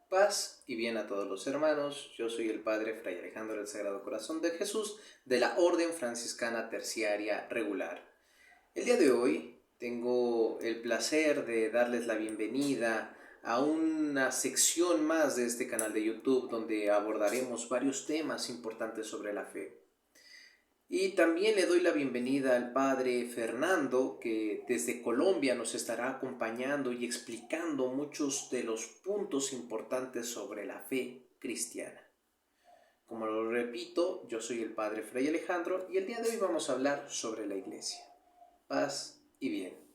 Paz y bien a todos los hermanos. Yo soy el Padre Fray Alejandro del Sagrado Corazón de Jesús de la Orden Franciscana Terciaria Regular. El día de hoy tengo el placer de darles la bienvenida a una sección más de este canal de YouTube donde abordaremos varios temas importantes sobre la fe. Y también le doy la bienvenida al Padre Fernando, que desde Colombia nos estará acompañando y explicando muchos de los puntos importantes sobre la fe cristiana. Como lo repito, yo soy el Padre Fray Alejandro y el día de hoy vamos a hablar sobre la Iglesia. Paz y bien.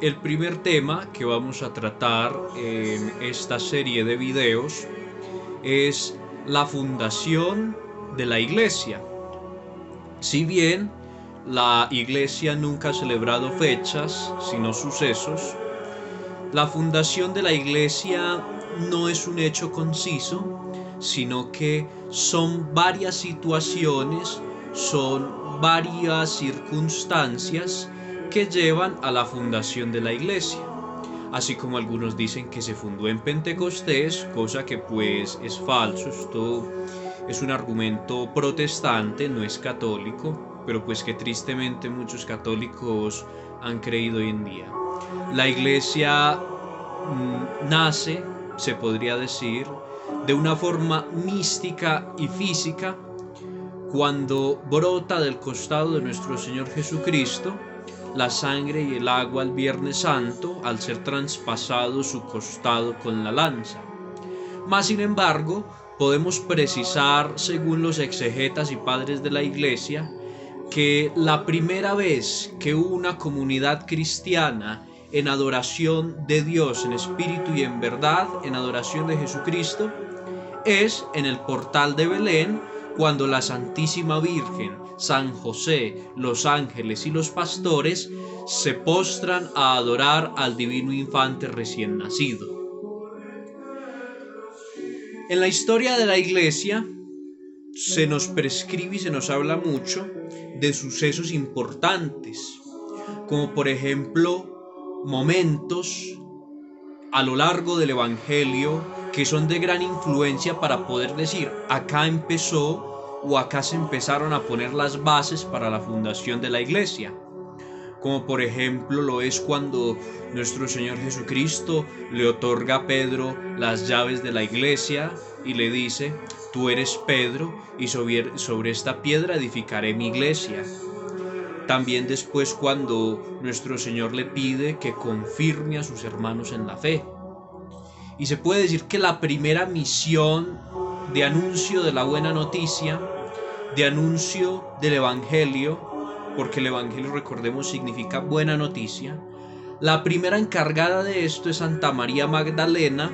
El primer tema que vamos a tratar en esta serie de videos es la fundación de la Iglesia. Si bien la Iglesia nunca ha celebrado fechas, sino sucesos, la fundación de la Iglesia no es un hecho conciso, sino que son varias situaciones, son varias circunstancias que llevan a la fundación de la Iglesia. Así como algunos dicen que se fundó en Pentecostés, cosa que pues es falso. Esto es un argumento protestante, no es católico, pero pues que tristemente muchos católicos han creído hoy en día. La Iglesia nace, se podría decir, de una forma mística y física cuando brota del costado de nuestro Señor Jesucristo la sangre y el agua al Viernes Santo al ser traspasado su costado con la lanza. Mas sin embargo, podemos precisar, según los exegetas y padres de la Iglesia, que la primera vez que hubo una comunidad cristiana en adoración de Dios en espíritu y en verdad, en adoración de Jesucristo, es en el portal de Belén, cuando la Santísima Virgen, San José, los ángeles y los pastores se postran a adorar al divino infante recién nacido. En la historia de la Iglesia se nos prescribe y se nos habla mucho de sucesos importantes, como por ejemplo momentos a lo largo del Evangelio que son de gran influencia para poder decir, acá empezó o acá se empezaron a poner las bases para la fundación de la Iglesia. Como por ejemplo lo es cuando nuestro Señor Jesucristo le otorga a Pedro las llaves de la Iglesia y le dice, tú eres Pedro y sobre esta piedra edificaré mi Iglesia. También después cuando nuestro Señor le pide que confirme a sus hermanos en la fe. Y se puede decir que la primera misión de anuncio de la buena noticia, de anuncio del Evangelio, porque el Evangelio, recordemos, significa buena noticia, la primera encargada de esto es Santa María Magdalena,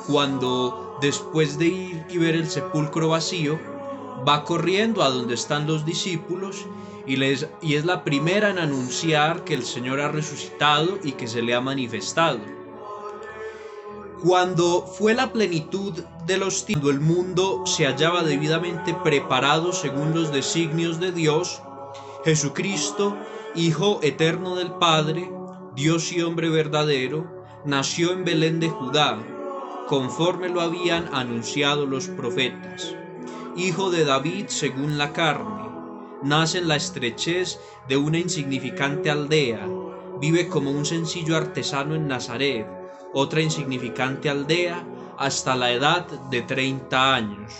cuando después de ir y ver el sepulcro vacío, va corriendo a donde están los discípulos y es la primera en anunciar que el Señor ha resucitado y que se le ha manifestado. Cuando fue la plenitud de los tiempos, el mundo se hallaba debidamente preparado según los designios de Dios, Jesucristo, Hijo eterno del Padre, Dios y hombre verdadero, nació en Belén de Judá, conforme lo habían anunciado los profetas. Hijo de David según la carne, nace en la estrechez de una insignificante aldea, vive como un sencillo artesano en Nazaret, otra insignificante aldea, hasta la edad de 30 años.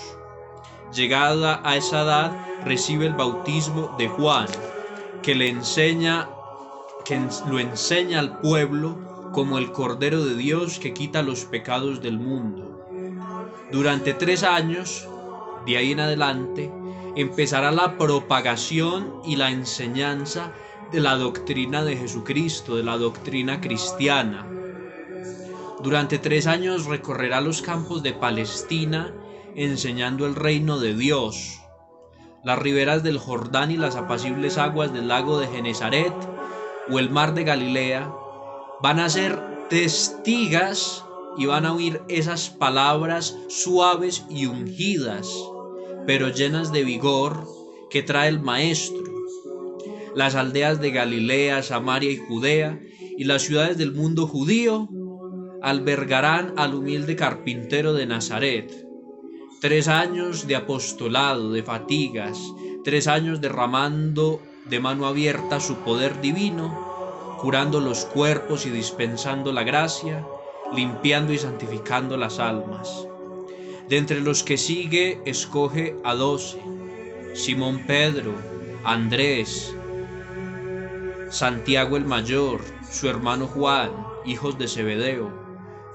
Llegada a esa edad, recibe el bautismo de Juan, que lo enseña al pueblo como el Cordero de Dios que quita los pecados del mundo. Durante 3 años, de ahí en adelante, empezará la propagación y la enseñanza de la doctrina de Jesucristo, de la doctrina cristiana. Durante 3 años recorrerá los campos de Palestina enseñando el reino de Dios. Las riberas del Jordán y las apacibles aguas del lago de Genesaret o el mar de Galilea van a ser testigas y van a oír esas palabras suaves y ungidas, pero llenas de vigor que trae el Maestro. Las aldeas de Galilea, Samaria y Judea y las ciudades del mundo judío albergarán al humilde carpintero de Nazaret. 3 años de apostolado, de fatigas, 3 años derramando de mano abierta su poder divino, curando los cuerpos y dispensando la gracia, limpiando y santificando las almas. De entre los que sigue, escoge a 12: Simón Pedro, Andrés, Santiago el mayor, su hermano Juan, hijos de Zebedeo,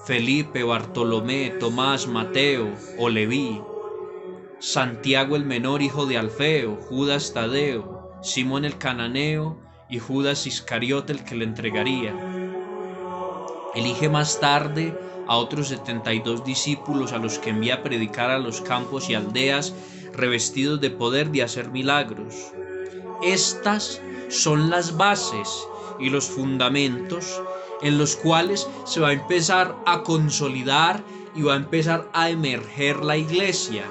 Felipe, Bartolomé, Tomás, Mateo o Leví, Santiago el menor, hijo de Alfeo, Judas Tadeo, Simón el cananeo y Judas Iscariote, el que le entregaría. Elige más tarde a otros 72 discípulos, a los que envía a predicar a los campos y aldeas, revestidos de poder de hacer milagros. Estas son las bases y los fundamentos en los cuales se va a empezar a consolidar y va a empezar a emerger la iglesia,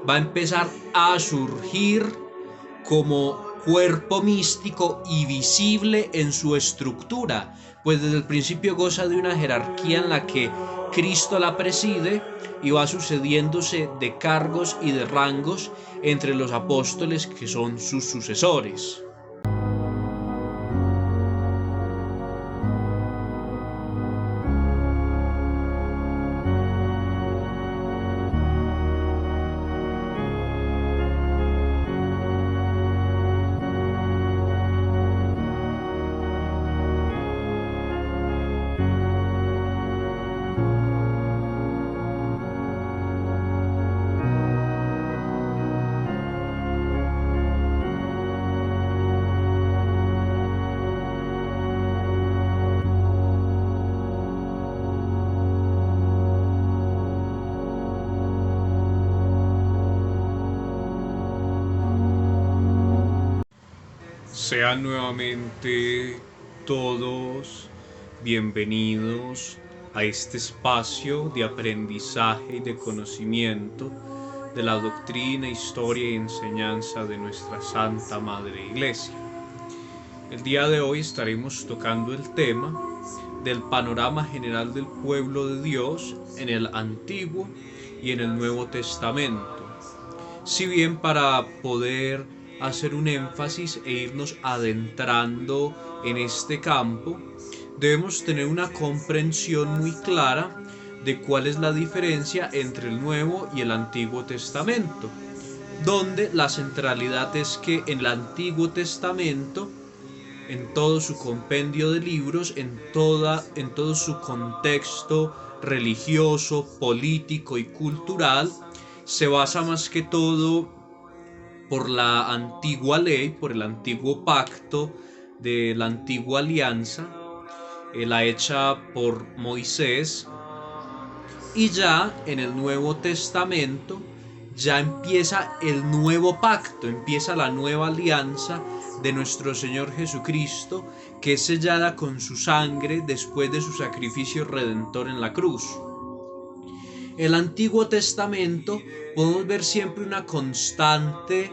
va a empezar a surgir como cuerpo místico y visible en su estructura, pues desde el principio goza de una jerarquía en la que Cristo la preside y va sucediéndose de cargos y de rangos entre los apóstoles que son sus sucesores. Sean nuevamente todos bienvenidos a este espacio de aprendizaje y de conocimiento de la doctrina, historia y enseñanza de nuestra Santa Madre Iglesia. El día de hoy estaremos tocando el tema del panorama general del pueblo de Dios en el Antiguo y en el Nuevo Testamento. Si bien para poder hacer un énfasis e irnos adentrando en este campo, debemos tener una comprensión muy clara de cuál es la diferencia entre el Nuevo y el Antiguo Testamento, donde la centralidad es que en el Antiguo Testamento, en todo su compendio de libros, en todo su contexto religioso, político y cultural, se basa más que todo por la antigua ley, por el antiguo pacto de la antigua alianza, la hecha por Moisés. Y ya en el Nuevo Testamento ya empieza el nuevo pacto, empieza la nueva alianza de nuestro Señor Jesucristo, que es sellada con su sangre después de su sacrificio redentor en la cruz. El Antiguo Testamento podemos ver siempre una constante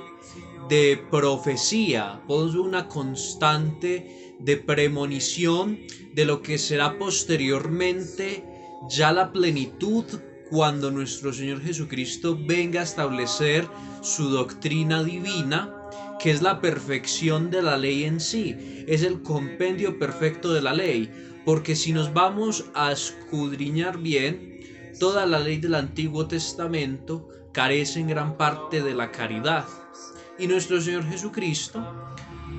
de profecía, podemos ver una constante de premonición de lo que será posteriormente ya la plenitud, cuando nuestro Señor Jesucristo venga a establecer su doctrina divina, que es la perfección de la ley en sí, es el compendio perfecto de la ley, porque si nos vamos a escudriñar bien, toda la ley del Antiguo Testamento carece en gran parte de la caridad. Y nuestro Señor Jesucristo,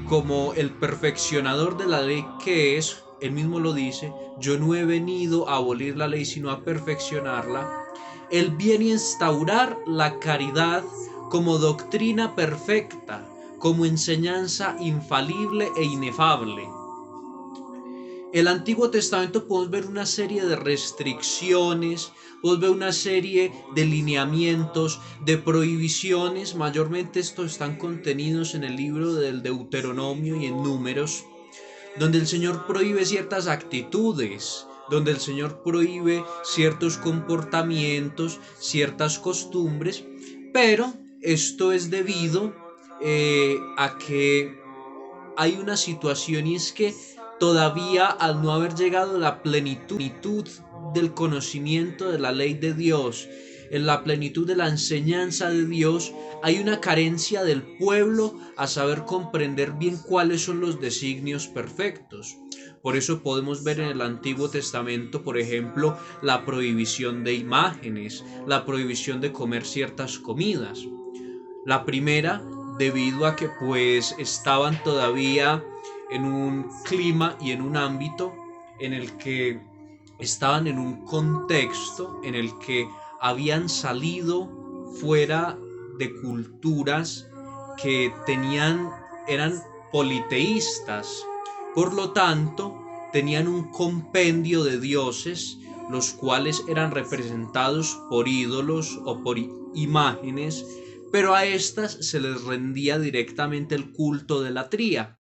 como el perfeccionador de la ley que es, él mismo lo dice: yo no he venido a abolir la ley sino a perfeccionarla. Él viene a instaurar la caridad como doctrina perfecta, como enseñanza infalible e inefable. El Antiguo Testamento podemos ver una serie de restricciones, podemos ver una serie de lineamientos, de prohibiciones. Mayormente estos están contenidos en el libro del Deuteronomio y en Números, donde el Señor prohíbe ciertas actitudes, donde el Señor prohíbe ciertos comportamientos, ciertas costumbres, pero esto es debido a que hay una situación, y es que todavía, al no haber llegado la plenitud del conocimiento de la ley de Dios, en la plenitud de la enseñanza de Dios, hay una carencia del pueblo a saber comprender bien cuáles son los designios perfectos. Por eso podemos ver en el Antiguo Testamento, por ejemplo, la prohibición de imágenes, la prohibición de comer ciertas comidas. La primera, debido a que pues estaban todavía en un clima y en un ámbito en el que estaban en un contexto en el que habían salido fuera de culturas que eran politeístas. Por lo tanto, tenían un compendio de dioses, los cuales eran representados por ídolos o por imágenes, pero a estas se les rendía directamente el culto de la tría.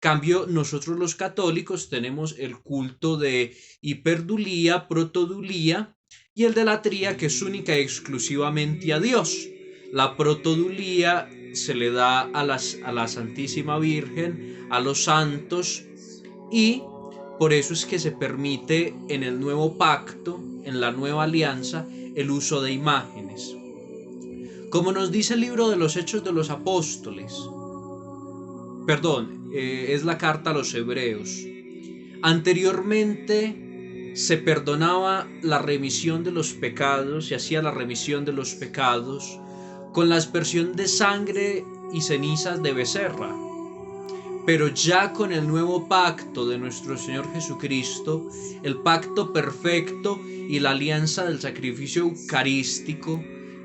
Cambio, nosotros los católicos tenemos el culto de hiperdulía, protodulía, y el de la tría, que es única y exclusivamente a Dios. La protodulía se le da a la Santísima Virgen, a los santos, y por eso es que se permite en el nuevo pacto, en la nueva alianza, el uso de imágenes. Como nos dice el libro de los Hechos de los Apóstoles, es la carta a los Hebreos. Anteriormente se perdonaba la remisión de los pecados, se hacía la remisión de los pecados con la aspersión de sangre y cenizas de becerra. Pero ya con el nuevo pacto de nuestro Señor Jesucristo, el pacto perfecto y la alianza del sacrificio eucarístico,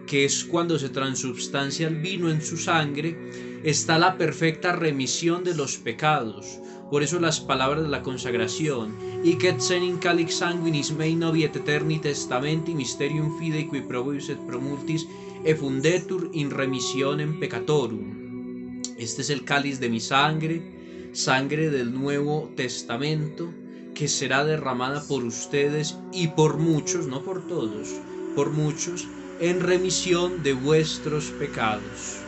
que es cuando se transubstancia el vino en su sangre, está la perfecta remisión de los pecados. Por eso las palabras de la consagración: "Hic et senin calix sanguinis mei novi et eterni testamenti mysterium fidei qui probius et promultis effundetur in remissionem peccatorum". Este es el cáliz de mi sangre, sangre del Nuevo Testamento, que será derramada por ustedes y por muchos, no por todos, por muchos, en remisión de vuestros pecados.